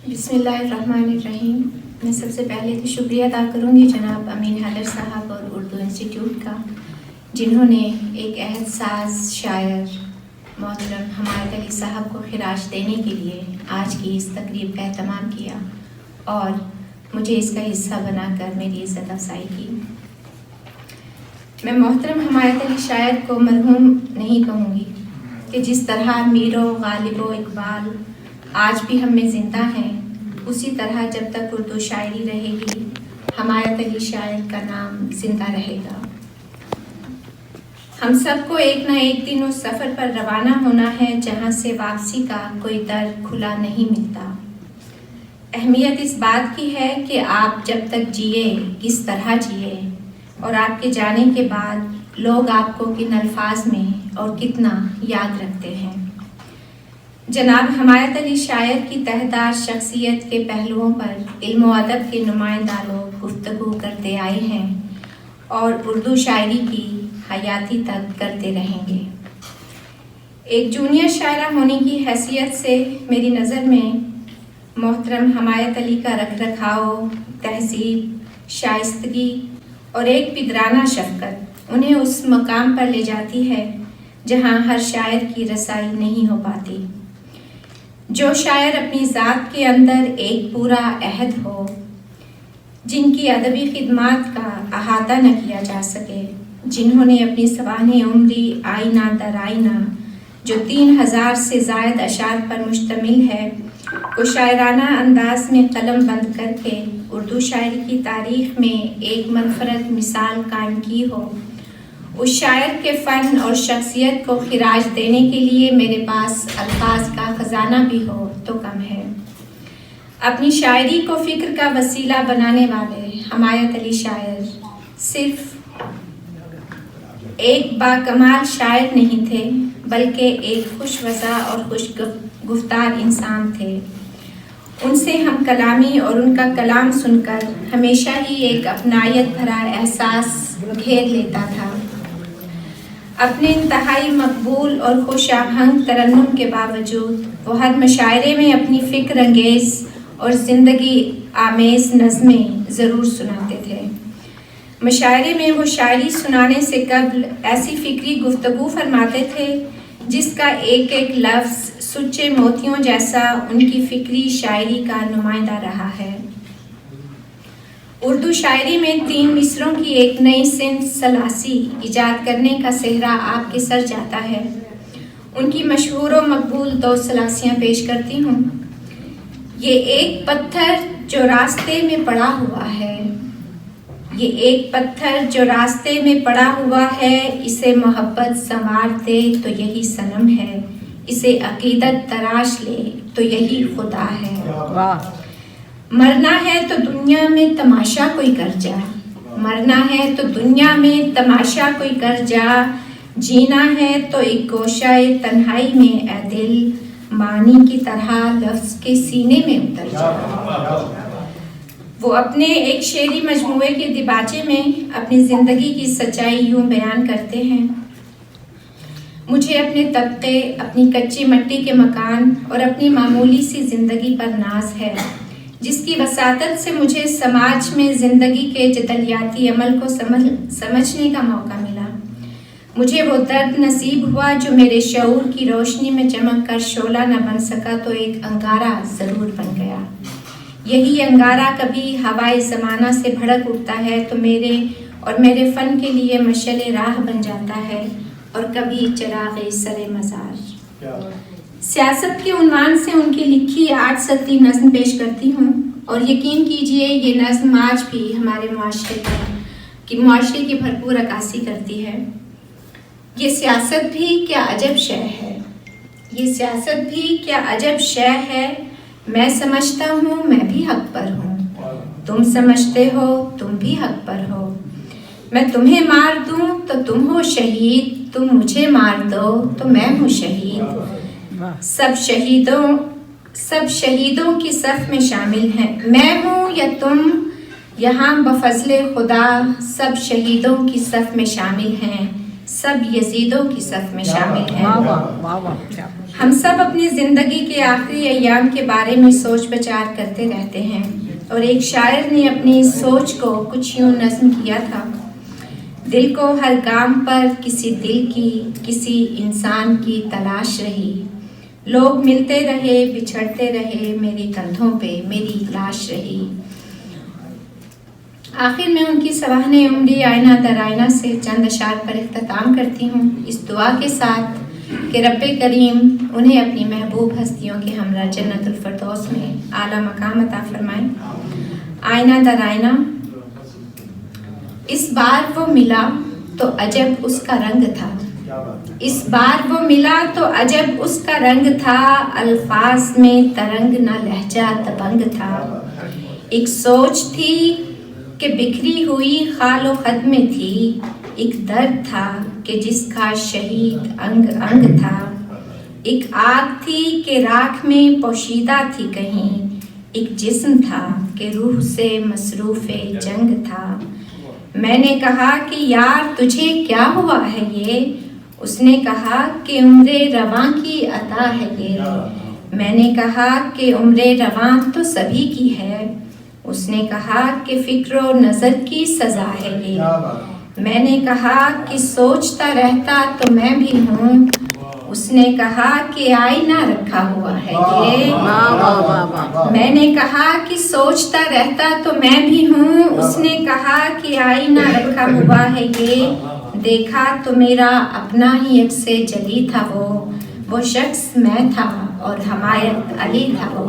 بسم اللہ الرحمن الرحیم۔ میں سب سے پہلے تو شکریہ ادا کروں گی جناب امین حیدر صاحب اور اردو انسٹیٹیوٹ کا، جنہوں نے ایک عہد ساز شاعر محترم حمایت علی صاحب کو خراج دینے کے لیے آج کی اس تقریب کا اہتمام کیا اور مجھے اس کا حصہ بنا کر میری عزت افزائی کی۔ میں محترم حمایت علی شاعر کو مرحوم نہیں کہوں گی کہ جس طرح میر و غالب و اقبال آج بھی ہم میں زندہ ہیں، اسی طرح جب تک اردو شاعری رہے گی حمایت علی شاعر کا نام زندہ رہے گا۔ ہم سب کو ایک نہ ایک دن اس سفر پر روانہ ہونا ہے جہاں سے واپسی کا کوئی در کھلا نہیں ملتا۔ اہمیت اس بات کی ہے کہ آپ جب تک جیے کس طرح جیے، اور آپ کے جانے کے بعد لوگ آپ کو کن الفاظ میں اور کتنا یاد رکھتے ہیں۔ جناب حمایت علی شاعر کی تہدار شخصیت کے پہلوؤں پر علم و ادب کے نمائندہ لوگ گفتگو کرتے آئے ہیں اور اردو شاعری کی حیاتی تک کرتے رہیں گے۔ ایک جونیئر شاعرہ ہونے کی حیثیت سے میری نظر میں محترم حمایت علی کا رکھ رکھاؤ، تہذیب، شائستگی اور ایک پدرانہ شفقت انہیں اس مقام پر لے جاتی ہے جہاں ہر شاعر کی رسائی نہیں ہو پاتی۔ جو شاعر اپنی ذات کے اندر ایک پورا عہد ہو، جن کی ادبی خدمات کا احاطہ نہ کیا جا سکے، جنہوں نے اپنی سوانح عمری آئینہ در آئینہ جو 3000 سے زائد اشعار پر مشتمل ہے کو شاعرانہ انداز میں قلم بند کر کے اردو شاعری کی تاریخ میں ایک منفرد مثال قائم کی ہو، اس شاعر کے فن اور شخصیت کو خراج دینے کے لیے میرے پاس الفاظ کا خزانہ بھی ہو تو کم ہے۔ اپنی شاعری کو فکر کا وسیلہ بنانے والے حمایت علی شاعر صرف ایک باکمال شاعر نہیں تھے، بلکہ ایک خوش وضع اور خوش گفتار انسان تھے۔ ان سے ہم کلامی اور ان کا کلام سن کر ہمیشہ ہی ایک اپنائیت بھرا احساس گھیر لیتا تھا۔ اپنے انتہائی مقبول اور خوش آہنگ ترنم کے باوجود وہ ہر مشاعرے میں اپنی فکر انگیز اور زندگی آمیز نظمیں ضرور سناتے تھے۔ مشاعرے میں وہ شاعری سنانے سے قبل ایسی فکری گفتگو فرماتے تھے جس کا ایک ایک لفظ سچے موتیوں جیسا ان کی فکری شاعری کا نمائندہ رہا ہے۔ اردو شاعری میں 3 مصروں کی ایک نئی صنف سلاسی ایجاد کرنے کا صحرا آپ کے سر جاتا ہے۔ ان کی مشہور و مقبول 2 سلاسیاں پیش کرتی ہوں۔ یہ ایک پتھر جو راستے میں پڑا ہوا ہے، یہ ایک پتھر جو راستے میں پڑا ہوا ہے، اسے محبت سنوار دے تو یہی صنم ہے، اسے عقیدت تراش لے تو یہی خدا ہے۔ واہ! مرنا ہے تو دنیا میں تماشا کوئی کر جا، مرنا ہے تو دنیا میں تماشا کوئی کر جا، جینا ہے تو ایک گوشہ تنہائی میں اے دل، معنی کی طرح لفظ کے سینے میں اتر جا۔ وہ اپنے ایک شعری مجموعے کے دیباچے میں اپنی زندگی کی سچائی یوں بیان کرتے ہیں: مجھے اپنے طبقے، اپنی کچی مٹی کے مکان اور اپنی معمولی سی زندگی پر ناز ہے، جس کی وساطت سے مجھے سماج میں زندگی کے جدلیاتی عمل کو سمجھنے کا موقع ملا۔ مجھے وہ درد نصیب ہوا جو میرے شعور کی روشنی میں چمک کر شعلہ نہ بن سکا تو ایک انگارہ ضرور بن گیا۔ یہی انگارہ کبھی ہوائے زمانہ سے بھڑک اٹھتا ہے تو میرے اور میرے فن کے لیے مشعل راہ بن جاتا ہے، اور کبھی چراغ سر مزار۔ سیاست کے عنوان سے ان کی لکھی 8 سطری نظم پیش کرتی ہوں، اور یقین کیجئے یہ نظم آج بھی ہمارے معاشرے کی بھرپور عکاسی کرتی ہے۔ یہ سیاست بھی کیا عجب شے ہے، یہ سیاست بھی کیا عجب شے ہے، میں سمجھتا ہوں میں بھی حق پر ہوں، تم سمجھتے ہو تم بھی حق پر ہو، میں تمہیں مار دوں تو تم ہو شہید، تم مجھے مار دو تو میں ہوں شہید، سب شہیدوں کی صف میں شامل ہیں، میں ہوں یا تم یہاں بفضل خدا، سب شہیدوں کی صف میں شامل ہیں، سب یزیدوں کی صف میں شامل ہیں۔ ہم سب اپنی زندگی کے آخری ایام کے بارے میں سوچ بچار کرتے رہتے ہیں، اور ایک شاعر نے اپنی سوچ کو کچھ یوں نظم کیا تھا: دل کو ہر گام پر کسی دل کی، کسی انسان کی تلاش رہی، لوگ ملتے رہے بچھڑتے رہے، میرے کندھوں پہ میری لاش رہی۔ آخر میں ان کی سوانح عمری آئینہ در آئینہ سے چند اشعار پر اختتام کرتی ہوں، اس دعا کے ساتھ کہ رب کریم انہیں اپنی محبوب ہستیوں کے ہمراہ جنت الفردوس میں اعلیٰ مقام عطا فرمائیں۔ آئینہ در آئینہ۔ اس بار وہ ملا تو عجب اس کا رنگ تھا، اس بار وہ ملا تو عجب اس کا رنگ تھا، الفاظ میں ترنگ نہ لہجہ دبنگ تھا۔ ایک سوچ تھی کہ بکھری ہوئی خال و خد میں تھی، ایک درد تھا کہ جس کا شہید انگ انگ تھا، ایک آگ تھی کہ راکھ میں پوشیدہ تھی کہیں، ایک جسم تھا کہ روح سے مصروف جنگ تھا۔ میں نے کہا کہ یار تجھے کیا ہوا ہے یہ، اس نے کہا کہ عمر رواں کی عطا ہے یہ۔ میں نے کہا کہ عمر رواں تو سبھی کی ہے، اس نے کہا کہ فکر و نظر کی سزا ہے یہ۔ میں نے کہا کہ سوچتا رہتا تو میں بھی ہوں، اس نے کہا کہ آئینہ رکھا ہوا ہے یہ۔ میں نے کہا کہ سوچتا رہتا تو میں بھی ہوں، اس نے کہا کہ آئینہ رکھا ہوا ہے یہ۔ دیکھا تو میرا اپنا ہی عکس جلی تھا وہ شخص میں تھا اور حمایت علی تھا وہ۔